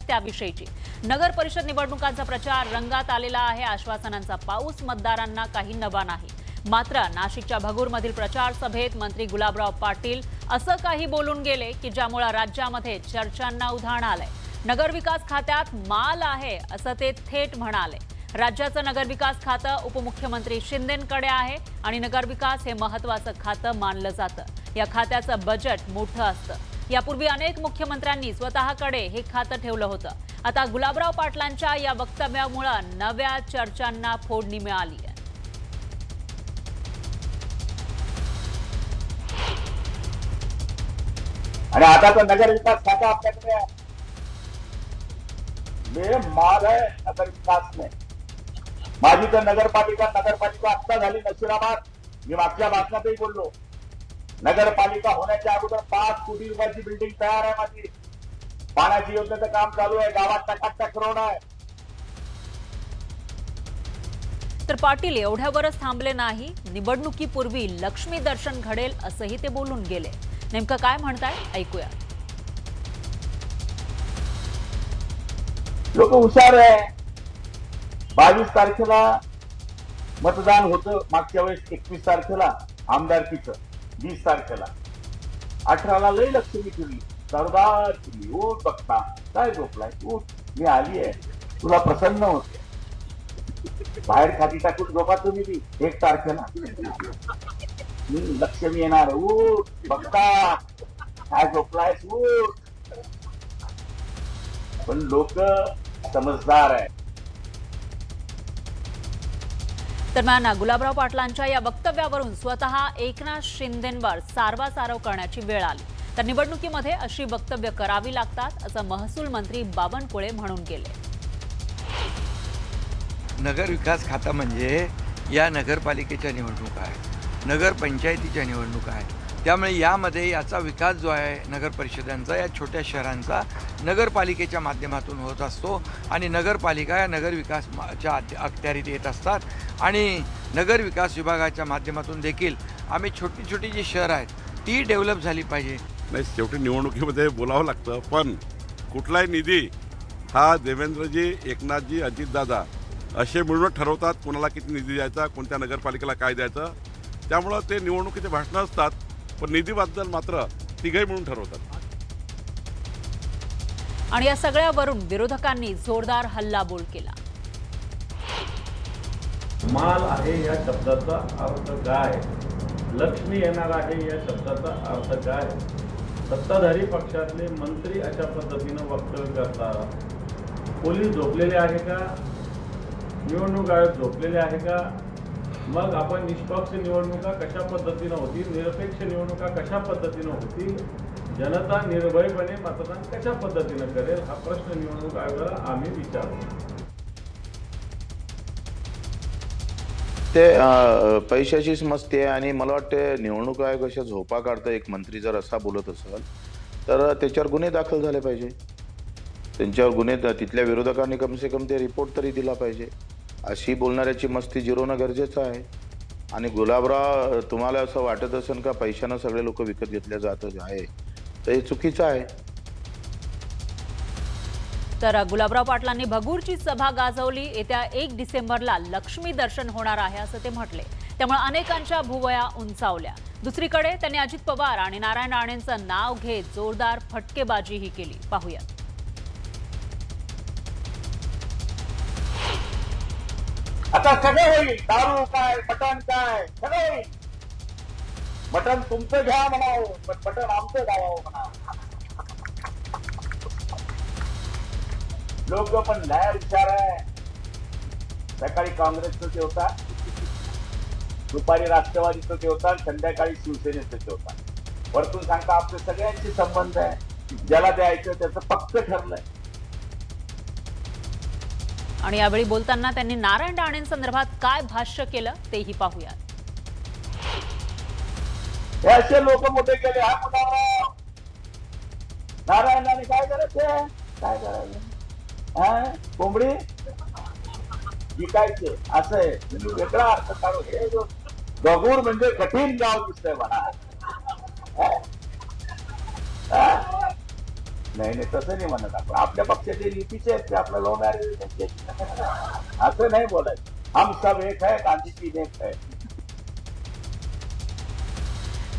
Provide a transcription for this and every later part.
त्याविषयीची। नगर परिषद निवडणुकांचा प्रचार रंगात आलेला आहे। आश्वासनांचा पाऊस, मतदारांना काही नवा नाही। मात्र नाशिकच्या भगूरमधील प्रचार सभेत मंत्री गुलाबराव पाटील असं काही बोलून गेले की ज्यामुळे राज्यामध्ये चर्चांना उधाण आलंय। नगरविकास खात्यात माल आहे असं ते थेट म्हणाले। राज्याचं नगरविकास खातं उपमुख्यमंत्री शिंदेंकडे आहे आणि नगरविकास हे महत्त्वाचं खातं मानलं जातं। या खात्याचं बजेट मोठं असतं। यापूर्वी अनेक मुख्यमंत्र्यांनी स्वतःकडे हे खातं ठेवलं होतं। आता गुलाबराव पाटलांच्या या वक्तव्यामुळे नव्या चर्चांना फोडणी मिळाली आहे। आणि आता तो नगरविकास खाता आपल्याकडे आहे। ये माल है नगरविकास में। माझी तर नगरपालिका आता झाली नशिराबाद। मी मागच्या भाषणातही बोललो, नगरपालिका होण्याच्या अगोदर 5 कोटी रुपयाची बिल्डिंग तयार आहे माझी। पाण्याची योजनेचं काम चालू आहे, गावात टकाटक रोड आहे। तर पाटील एवढ्यावरच थांबले नाही, निवडणुकीपूर्वी लक्ष्मी दर्शन घडेल असंही ते बोलून गेले। नेमकं काय म्हणताय ऐकूया। लोक हुशार आहे। 22 तारखेला मतदान होतं, मागच्या वेळेस 21 तारखेला आमदारकीचं, 20 तारखेला 18ला लई लक्ष्मी फिरली, सरदार फिरली। उठ बघता काय झोपलाय, उठ मी आली आहे, तुला प्रसन्न होते। बाहेर खाती टाकून झोपा तुम्ही बी 1 तारखेला लक्ष्मी येणार, उठ बघता काय झोपलाय, उठ। पण लोक समजदार आहे। दरम्यान गुलाबराव पाटलांच्या या वक्तव्यावरून स्वतः एकनाथ शिंदेंवर सारवासारव करण्याची वेळ आली। तर निवडणुकीमध्ये अशी वक्तव्य करावी लागतात असं महसूल मंत्री बावनकुळे म्हणून गेले। नगर विकास खाता म्हणजे या नगरपालिकेच्या निवडणुका आहे, नगर पंचायतीच्या निवडणुका आहे। त्यामुळे यामध्ये याचा विकास जो आहे नगर परिषदांचा, या छोट्या शहरांचा नगरपालिकेच्या माध्यमातून होत असतो आणि नगरपालिका या नगर विकासाच्या अखत्यारीत येत असतात आणि नगर विकास विभागाच्या माध्यमातून देखील आम्ही छोटी छोटी जी शहर आहेत ती डेव्हलप झाली पाहिजे। नाही, शेवटी निवडणुकीमध्ये बोलावं लागतं, पण कुठलाही निधी हा देवेंद्रजी, एकनाथजी, अजितदादा असे मिळून ठरवतात कोणाला किती निधी द्यायचा, कोणत्या नगरपालिकेला काय द्यायचं। त्यामुळं ते निवडणुकीचे भाषणं असतात, पण निधीबद्दल मात्र तिघही मिळून ठरवतात। आणि या सगळ्यावरून विरोधकांनी जोरदार हल्लाबोल केला। माल आहे या शब्दाचा अर्थ काय, लक्ष्मी येणार आहे या शब्दाचा अर्थ काय। सत्ताधारी पक्षातले मंत्री अशा पद्धतीनं वक्तव्य करतात। पोलीस झोपलेले आहे का, निवडणूक आयोग झोपलेले आहे का? मग आपण निष्पक्ष निवडणुका कशा पद्धतीनं होतील, निरपेक्ष निवडणुका कशा पद्धतीनं होतील, जनता निर्भयपणे मतदान कशा पद्धतीनं करेल हा प्रश्न निवडणूक आयोगाला आम्ही विचारतो। ते पैशाचीच मस्ती आहे आणि मला वाटते निवडणूक आयोग अशा झोपा काढतं। एक मंत्री जर असा बोलत असेल तर त्याच्यावर गुन्हे दाखल झाले पाहिजे, त्यांच्यावर गुन्हे, तिथल्या विरोधकांनी कम से कम ते रिपोर्ट तरी दिला पाहिजे। अशी बोलणाऱ्याची मस्ती जिरवणं गरजेचं आहे। आणि गुलाबराव, तुम्हाला असं वाटत असेल का पैशानं सगळे लोक विकत घेतले जात आहे, तर हे चुकीचं आहे। तर गुलाबराव पाटलांनी भगूरची सभा गाजवली। येत्या 1 डिसेंबरला लक्ष्मी दर्शन होणार आहे असं ते म्हटले। त्यामुळे अनेकांच्या भुवया उंचावल्या। दुसरीकडे त्यांनी अजित पवार आणि नारायण राणेंचं नाव घेत जोरदार फटकेबाजीही केली। पाहूया। आता सगळं होईल, दारू काय, मटण काय, सगळं होईल। मटण तुमचं घ्या म्हणावं, पण मटण आमचं गावावं म्हणावं। लोक पण लय विचार आहे। सकाळी काँग्रेसचं ठेवता, दुपारी राष्ट्रवादीचं ठेवता, संध्याकाळी शिवसेनेचं ठेवता। वरतून सांगता आपले सगळ्यांचे संबंध आहे, ज्याला द्यायचं त्याचं पक्क ठरलंय। आणि यावेळी बोलताना त्यांनी नारायण राणेंसंदर्भात काय भाष्य केलं तेही पाहूया। हे असे लोक मोठे केले, हा पुन्हा नारायण राणे काय करायचे, काय करायचं, कोंबडी विकायचे असं आहे। वेगळा अर्थ काढून हे भगूर म्हणजे कठीण गाव दिसतंय मला। नाही नाही, तसं नाही म्हणत आपण. आपल्या पक्षाचे नीतीचे आहेत ते आपलं लव्ह मॅरेज असं नाही बोलायचं. हम सब एक है, गांधी जी एक है.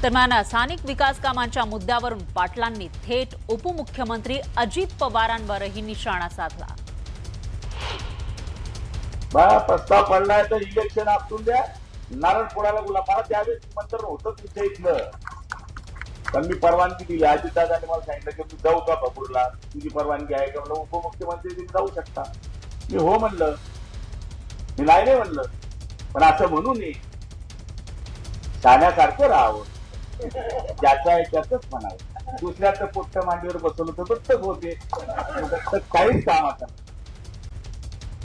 दरम्यान स्थानिक विकास कामांच्या मुद्द्यावरून पाटलांनी थेट उपमुख्यमंत्री अजित पवारांवरही निशाणा साधला. प्रस्ताव पडलाय तर इलेक्शन आपटून द्या, नारळ फोडायला बोला. मला त्यावेळेस निमंत्रण होतं तुमच्या इथलं, पण मी परवानगी दिली. अजितदादांनी मला सांगितलं की तू जाऊ का भपूरला, तुझी परवानगी आहे का? म्हणलं उपमुख्यमंत्री तुम्ही जाऊ शकता. मी हो म्हणलं, मी नाही म्हणलं. पण असं म्हणू नये, शाण्यासारखं राहावं, ज्याचं आहे त्याचंच म्हणावं. दुसऱ्याचं पोट्ट मांडीवर बसवलं तर दत्तक होते, काहीच काम आता